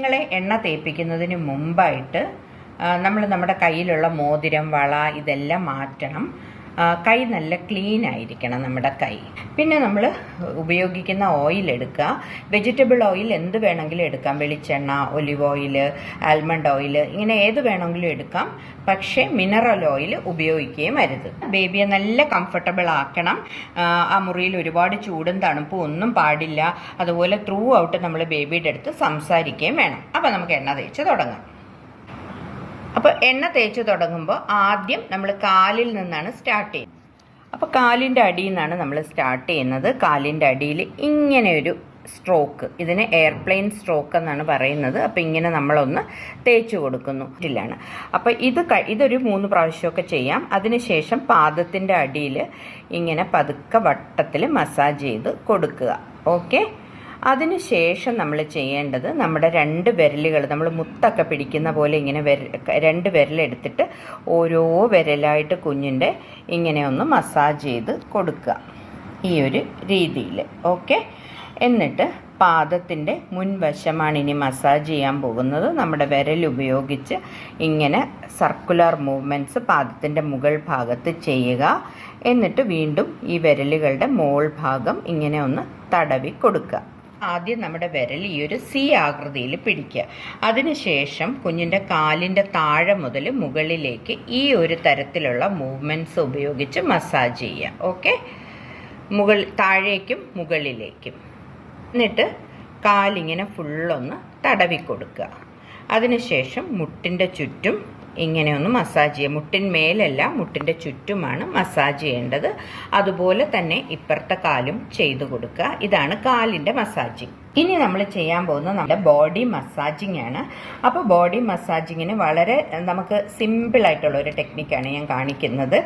കുഞ്ഞുങ്ങളെ എണ്ണ തേപ്പിക്കുന്നതിന് മുമ്പായിട്ട് നമ്മൾ നമ്മുടെ കയ്യിലുള്ള മോതിരം, വള ഇതെല്ലാം മാറ്റണം. കൈ നല്ല ക്ലീൻ ആയിരിക്കണം നമ്മുടെ കൈ. പിന്നെ നമ്മൾ ഉപയോഗിക്കുന്ന ഓയിൽ എടുക്കുക. വെജിറ്റബിൾ ഓയിൽ എന്ത് വേണമെങ്കിലും എടുക്കാം. വെളിച്ചെണ്ണ, ഒലിവ് ഓയിൽ, ആൽമണ്ട് ഓയിൽ, ഇങ്ങനെ ഏത് വേണമെങ്കിലും എടുക്കാം. പക്ഷേ മിനറൽ ഓയിൽ ഉപയോഗിക്കുകയും അരുത്. ബേബിയെ നല്ല കംഫർട്ടബിൾ ആക്കണം. ആ മുറിയിൽ ഒരുപാട് ചൂടും തണുപ്പും ഒന്നും പാടില്ല. അതുപോലെ ത്രൂ ഔട്ട് നമ്മൾ ബേബിയുടെ അടുത്ത് സംസാരിക്കുകയും വേണം. അപ്പോൾ നമുക്ക് എണ്ണ തേച്ച് തുടങ്ങാം. അപ്പോൾ എണ്ണ തേച്ച് തുടങ്ങുമ്പോൾ ആദ്യം നമ്മൾ കാലിൽ നിന്നാണ് സ്റ്റാർട്ട് ചെയ്യുന്നത്. അപ്പോൾ കാലിൻ്റെ അടിയിൽ നിന്നാണ് നമ്മൾ സ്റ്റാർട്ട് ചെയ്യുന്നത്. കാലിൻ്റെ അടിയിൽ ഇങ്ങനെ ഒരു സ്ട്രോക്ക്, ഇതിന് എയർപ്ലെയിൻ സ്ട്രോക്ക് എന്നാണ് പറയുന്നത്. അപ്പോൾ ഇങ്ങനെ നമ്മളൊന്ന് തേച്ച് കൊടുക്കുന്നു ഇതിലാണ്. അപ്പോൾ ഇതൊരു 3 പ്രാവശ്യമൊക്കെ ചെയ്യാം. അതിനുശേഷം പാദത്തിൻ്റെ അടിയിൽ ഇങ്ങനെ പതുക്കെ വട്ടത്തിൽ മസാജ് ചെയ്ത് കൊടുക്കുക. ഓക്കെ. അതിനുശേഷം നമ്മൾ ചെയ്യേണ്ടത് നമ്മുടെ 2 വിരലുകൾ, നമ്മൾ മുത്തൊക്കെ പിടിക്കുന്ന പോലെ ഇങ്ങനെ 2 വിരലെടുത്തിട്ട് ഓരോ വിരലായിട്ട് കുഞ്ഞിൻ്റെ ഇങ്ങനെ ഒന്ന് മസാജ് ചെയ്ത് കൊടുക്കുക, ഈ ഒരു രീതിയിൽ. ഓക്കെ. എന്നിട്ട് പാദത്തിൻ്റെ മുൻവശമാണ് ഇനി മസാജ് ചെയ്യാൻ പോകുന്നത്. നമ്മുടെ വിരൽ ഉപയോഗിച്ച് ഇങ്ങനെ സർക്കുലർ മൂവ്മെൻറ്റ്സ് പാദത്തിൻ്റെ മുകൾ ഭാഗത്ത് ചെയ്യുക. എന്നിട്ട് വീണ്ടും ഈ വിരലുകളുടെ മോൾ ഭാഗം ഇങ്ങനെ ഒന്ന് തടവി കൊടുക്കുക. ആദ്യം നമ്മുടെ വിരൽ ഈ ഒരു സി ആകൃതിയിൽ പിടിക്കുക. അതിനുശേഷം കുഞ്ഞിൻ്റെ കാലിൻ്റെ താഴെ മുതൽ മുകളിലേക്ക് ഈ ഒരു തരത്തിലുള്ള മൂവ്മെൻറ്റ്സ് ഉപയോഗിച്ച് മസാജ് ചെയ്യുക. ഓക്കെ. താഴേക്കും മുകളിലേക്കും. എന്നിട്ട് കാലിങ്ങനെ ഫുള്ളൊന്ന് തടവി കൊടുക്കുക. അതിനുശേഷം മുട്ടിൻ്റെ ചുറ്റും ഇങ്ങനെ ഒന്ന് മസാജ് ചെയ്യുക. മുട്ടിന്മേലല്ല, മുട്ടിൻ്റെ ചുറ്റുമാണ് മസാജ് ചെയ്യേണ്ടത്. അതുപോലെ തന്നെ ഇപ്പുറത്തെ കാലും ചെയ്തു കൊടുക്കുക. ഇതാണ് കാലിൻ്റെ മസാജിങ്. ഇനി നമ്മൾ ചെയ്യാൻ പോകുന്നത് നമ്മുടെ ബോഡി മസാജിങ് ആണ്. അപ്പോൾ ബോഡി മസാജിങ്ങിന് വളരെ നമുക്ക് സിമ്പിളായിട്ടുള്ള ഒരു ടെക്നിക്കാണ് ഞാൻ കാണിക്കുന്നത്.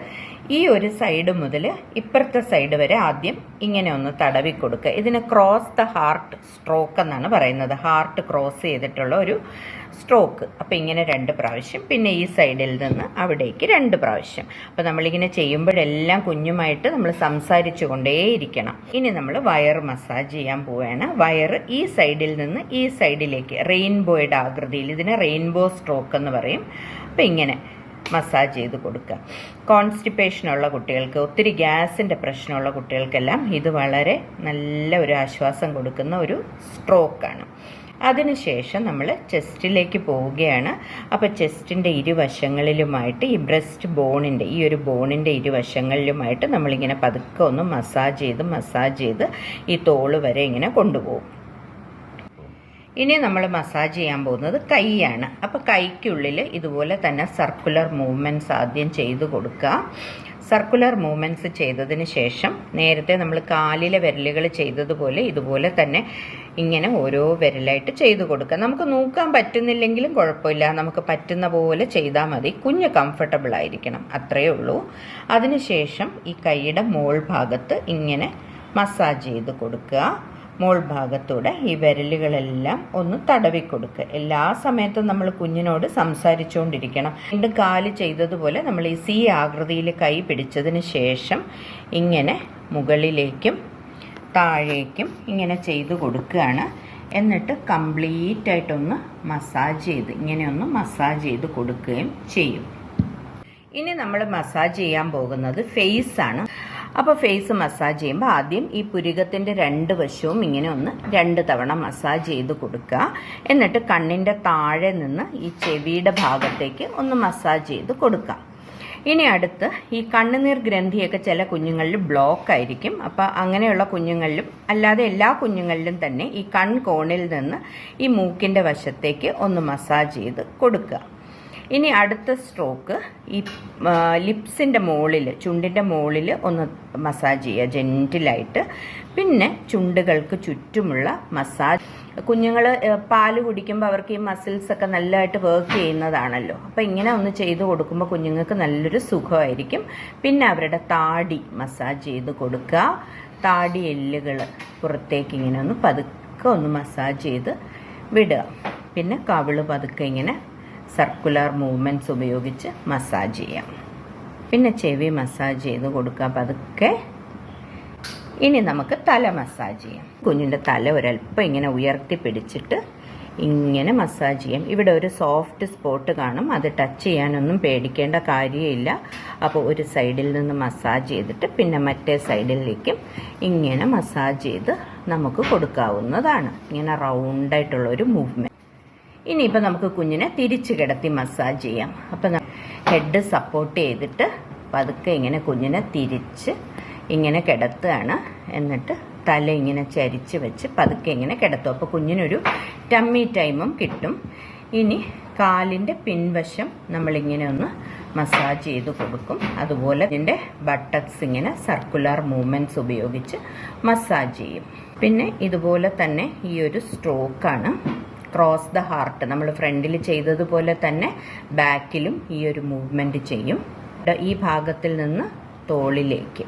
ഈ ഒരു സൈഡ് മുതൽ ഇപ്പുറത്തെ സൈഡ് വരെ ആദ്യം ഇങ്ങനെ ഒന്ന് തടവി കൊടുക്കുക. ഇതിന് ക്രോസ് ദ ഹാർട്ട് സ്ട്രോക്ക് എന്നാണ് പറയുന്നത്. ഹാർട്ട് ക്രോസ് ചെയ്തിട്ടുള്ള ഒരു സ്ട്രോക്ക്. അപ്പോൾ ഇങ്ങനെ 2 പ്രാവശ്യം, പിന്നെ ഈ സൈഡിൽ നിന്ന് അവിടേക്ക് 2 പ്രാവശ്യം. അപ്പോൾ നമ്മളിങ്ങനെ ചെയ്യുമ്പോഴെല്ലാം കുഞ്ഞുമായിട്ട് നമ്മൾ സംസാരിച്ചു കൊണ്ടേയിരിക്കണം. ഇനി നമ്മൾ വയർ മസാജ് ചെയ്യാൻ പോവുകയാണ്. വയർ ഈ സൈഡിൽ നിന്ന് ഈ സൈഡിലേക്ക് റെയിൻബോയുടെ ആകൃതിയിൽ, ഇതിന് റെയിൻബോ സ്ട്രോക്ക് എന്ന് പറയും. അപ്പോൾ ഇങ്ങനെ മസാജ് ചെയ്ത് കൊടുക്കുക. കോൺസ്റ്റിപ്പേഷനുള്ള കുട്ടികൾക്ക്, ഒത്തിരി ഗ്യാസിൻ്റെ പ്രശ്നമുള്ള കുട്ടികൾക്കെല്ലാം ഇത് വളരെ നല്ല ഒരു ആശ്വാസം കൊടുക്കുന്ന ഒരു സ്ട്രോക്കാണ്. അതിനുശേഷം നമ്മൾ ചെസ്റ്റിലേക്ക് പോവുകയാണ്. അപ്പോൾ ചെസ്റ്റിൻ്റെ ഇരുവശങ്ങളിലുമായിട്ട് ഈ ബ്രസ്റ്റ് ബോണിൻ്റെ, ഈ ഒരു ബോണിൻ്റെ ഇരുവശങ്ങളിലുമായിട്ട് നമ്മളിങ്ങനെ പതുക്കെ ഒന്ന് മസാജ് ചെയ്ത് ഈ തോള് വരെ ഇങ്ങനെ കൊണ്ടുപോകും. ഇനി നമ്മൾ മസാജ് ചെയ്യാൻ പോകുന്നത് കൈയാണ്. അപ്പോൾ കൈക്കുള്ളിൽ ഇതുപോലെ തന്നെ സർക്കുലർ മൂവ്മെൻറ്റ്സ് ആദ്യം ചെയ്ത് കൊടുക്കുക. സർക്കുലർ മൂവ്മെൻറ്റ്സ് ചെയ്തതിന് ശേഷം നേരത്തെ നമ്മൾ കാലിലെ വിരലുകൾ ചെയ്തതുപോലെ ഇതുപോലെ തന്നെ ഇങ്ങനെ ഓരോ വിരലായിട്ട് ചെയ്ത് കൊടുക്കുക. നമുക്ക് നോക്കാൻ പറ്റുന്നില്ലെങ്കിലും കുഴപ്പമില്ല, നമുക്ക് പറ്റുന്ന പോലെ ചെയ്താൽ മതി. കുഞ്ഞ് കംഫർട്ടബിൾ ആയിരിക്കണം, അത്രയേ ഉള്ളൂ. അതിനുശേഷം ഈ കൈയുടെ മോൾ ഭാഗത്ത് ഇങ്ങനെ മസാജ് ചെയ്ത് കൊടുക്കുക. മോൾ ഭാഗത്തൂടെ ഈ വിരലുകളെല്ലാം ഒന്ന് തടവി കൊടുക്കുക. എല്ലാ സമയത്തും നമ്മൾ കുഞ്ഞിനോട് സംസാരിച്ചുകൊണ്ടിരിക്കണം. വീണ്ടും കാല് ചെയ്തതുപോലെ നമ്മൾ ഈ സി ആകൃതിയിൽ കൈ പിടിച്ചതിന് ശേഷം ഇങ്ങനെ മുകളിലേക്കും താഴേക്കും ഇങ്ങനെ ചെയ്ത് കൊടുക്കുകയാണ്. എന്നിട്ട് കംപ്ലീറ്റ് ആയിട്ടൊന്ന് മസാജ് ചെയ്ത് ഇങ്ങനെ ഒന്ന് മസാജ് ചെയ്ത് കൊടുക്കുകയും ചെയ്യും. ഇനി നമ്മൾ മസാജ് ചെയ്യാൻ പോകുന്നത് ഫേസ് ആണ്. അപ്പോൾ ഫേസ് മസാജ് ചെയ്യുമ്പോൾ ആദ്യം ഈ പുരികത്തിൻ്റെ 2 വശവും ഇങ്ങനെ ഒന്ന് 2 തവണ മസാജ് ചെയ്ത് കൊടുക്കുക. എന്നിട്ട് കണ്ണിൻ്റെ താഴെ നിന്ന് ഈ ചെവിയുടെ ഭാഗത്തേക്ക് ഒന്ന് മസാജ് ചെയ്ത് കൊടുക്കുക. ഇനി അടുത്ത് ഈ കണ്ണുനീർ ഗ്രന്ഥിയൊക്കെ ചില കുഞ്ഞുങ്ങളിൽ ബ്ലോക്ക് ആയിരിക്കും. അപ്പോൾ അങ്ങനെയുള്ള കുഞ്ഞുങ്ങളിലും അല്ലാതെ എല്ലാ കുഞ്ഞുങ്ങളിലും തന്നെ ഈ കൺകോണിൽ നിന്ന് ഈ മൂക്കിൻ്റെ വശത്തേക്ക് ഒന്ന് മസാജ് ചെയ്ത് കൊടുക്കുക. ഇനി അടുത്ത സ്ട്രോക്ക് ഈ ലിപ്സിൻ്റെ മുകളിൽ, ചുണ്ടിൻ്റെ മുകളിൽ ഒന്ന് മസാജ് ചെയ്യുക ജെൻറ്റിലായിട്ട്. പിന്നെ ചുണ്ടുകൾക്ക് ചുറ്റുമുള്ള മസാജ്. കുഞ്ഞുങ്ങൾ പാല് കുടിക്കുമ്പോൾ അവർക്ക് ഈ മസിൽസൊക്കെ നല്ലതായിട്ട് വർക്ക് ചെയ്യുന്നതാണല്ലോ. അപ്പോൾ ഇങ്ങനെ ഒന്ന് ചെയ്ത് കൊടുക്കുമ്പോൾ കുഞ്ഞുങ്ങൾക്ക് നല്ലൊരു സുഖമായിരിക്കും. പിന്നെ അവരുടെ താടി മസാജ് ചെയ്ത് കൊടുക്കുക. താടി എല്ലുകൾ പുറത്തേക്ക് ഇങ്ങനെ ഒന്ന് പതുക്കെ ഒന്ന് മസാജ് ചെയ്ത് വിടുക. പിന്നെ കവിള് പതുക്കെ ഇങ്ങനെ സർക്കുലർ മൂവ്മെൻറ്റ്സ് ഉപയോഗിച്ച് മസാജ് ചെയ്യാം. പിന്നെ ചെവി മസാജ് ചെയ്ത് കൊടുക്കുക പതുക്കെ. ഇനി നമുക്ക് തല മസാജ് ചെയ്യാം. കുഞ്ഞിൻ്റെ തല ഒരല്പം ഇങ്ങനെ ഉയർത്തി പിടിച്ചിട്ട് ഇങ്ങനെ മസാജ് ചെയ്യാം. ഇവിടെ ഒരു സോഫ്റ്റ് സ്പോട്ട് കാണും, അത് ടച്ച് ചെയ്യാനൊന്നും പേടിക്കേണ്ട കാര്യമില്ല. അപ്പോൾ ഒരു സൈഡിൽ നിന്ന് മസാജ് ചെയ്തിട്ട് പിന്നെ മറ്റേ സൈഡിലേക്കും ഇങ്ങനെ മസാജ് ചെയ്ത് നമുക്ക് കൊടുക്കാവുന്നതാണ്. ഇങ്ങനെ റൗണ്ടായിട്ടുള്ളൊരു മൂവ്മെൻറ്റ്. ഇനിയിപ്പോൾ നമുക്ക് കുഞ്ഞിനെ തിരിച്ച് കിടത്തി മസാജ് ചെയ്യാം. അപ്പോൾ ഹെഡ് സപ്പോർട്ട് ചെയ്തിട്ട് പതുക്കെ ഇങ്ങനെ കുഞ്ഞിനെ തിരിച്ച് ഇങ്ങനെ കിടത്തുകയാണ്. എന്നിട്ട് തല ഇങ്ങനെ ചരിച്ച് വെച്ച് പതുക്കെ ഇങ്ങനെ കിടത്തും. അപ്പോൾ കുഞ്ഞിനൊരു ടമ്മി ടൈമും കിട്ടും. ഇനി കാലിൻ്റെ പിൻവശം നമ്മളിങ്ങനെ ഒന്ന് മസാജ് ചെയ്ത് കൊടുക്കും. അതുപോലെ ഇതിൻ്റെ ബട്ടക്സ് ഇങ്ങനെ സർക്കുലർ മൂവ്മെൻറ്റ്സ് ഉപയോഗിച്ച് മസാജ് ചെയ്യും. പിന്നെ ഇതുപോലെ തന്നെ ഈ ഒരു സ്ട്രോക്കാണ്, ക്രോസ് ദ ഹാർട്ട്. നമ്മൾ ഫ്രണ്ടിൽ ചെയ്തതുപോലെ തന്നെ ബാക്കിലും ഈ ഒരു മൂവ്മെൻറ്റ് ചെയ്യും. ഈ ഭാഗത്തിൽ നിന്ന് തോളിലേക്ക്.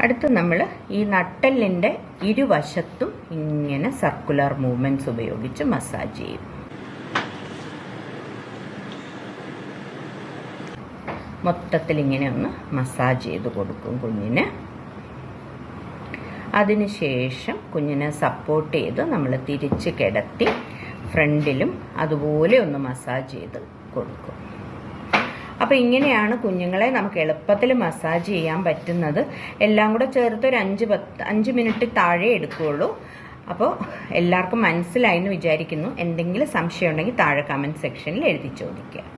അടുത്ത് നമ്മൾ ഈ നട്ടെല്ലിൻ്റെ ഇരുവശത്തും ഇങ്ങനെ സർക്കുലർ മൂവ്മെൻറ്റ്സ് ഉപയോഗിച്ച് മസാജ് ചെയ്യും. മൊത്തത്തിൽ ഇങ്ങനെ ഒന്ന് മസാജ് ചെയ്ത് കൊടുക്കും കുഞ്ഞിന്. അതിനുശേഷം കുഞ്ഞിനെ സപ്പോർട്ട് ചെയ്ത് നമ്മൾ തിരിച്ച് കിടത്തി ഫ്രണ്ടിലും അതുപോലെ ഒന്ന് മസാജ് ചെയ്ത് കൊടുക്കും. അപ്പോൾ ഇങ്ങനെയാണ് കുഞ്ഞുങ്ങളെ നമുക്ക് എളുപ്പത്തിൽ മസാജ് ചെയ്യാൻ പറ്റുന്നത്. എല്ലാം കൂടെ ചേർത്ത് ഒരു 5 മിനിറ്റ് താഴെ എടുക്കുകയുള്ളൂ. അപ്പോൾ എല്ലാവർക്കും മനസ്സിലായി എന്ന് വിചാരിക്കുന്നു. എന്തെങ്കിലും സംശയം ഉണ്ടെങ്കിൽ താഴെ കമൻറ്റ് സെക്ഷനിൽ എഴുതി ചോദിക്കുക.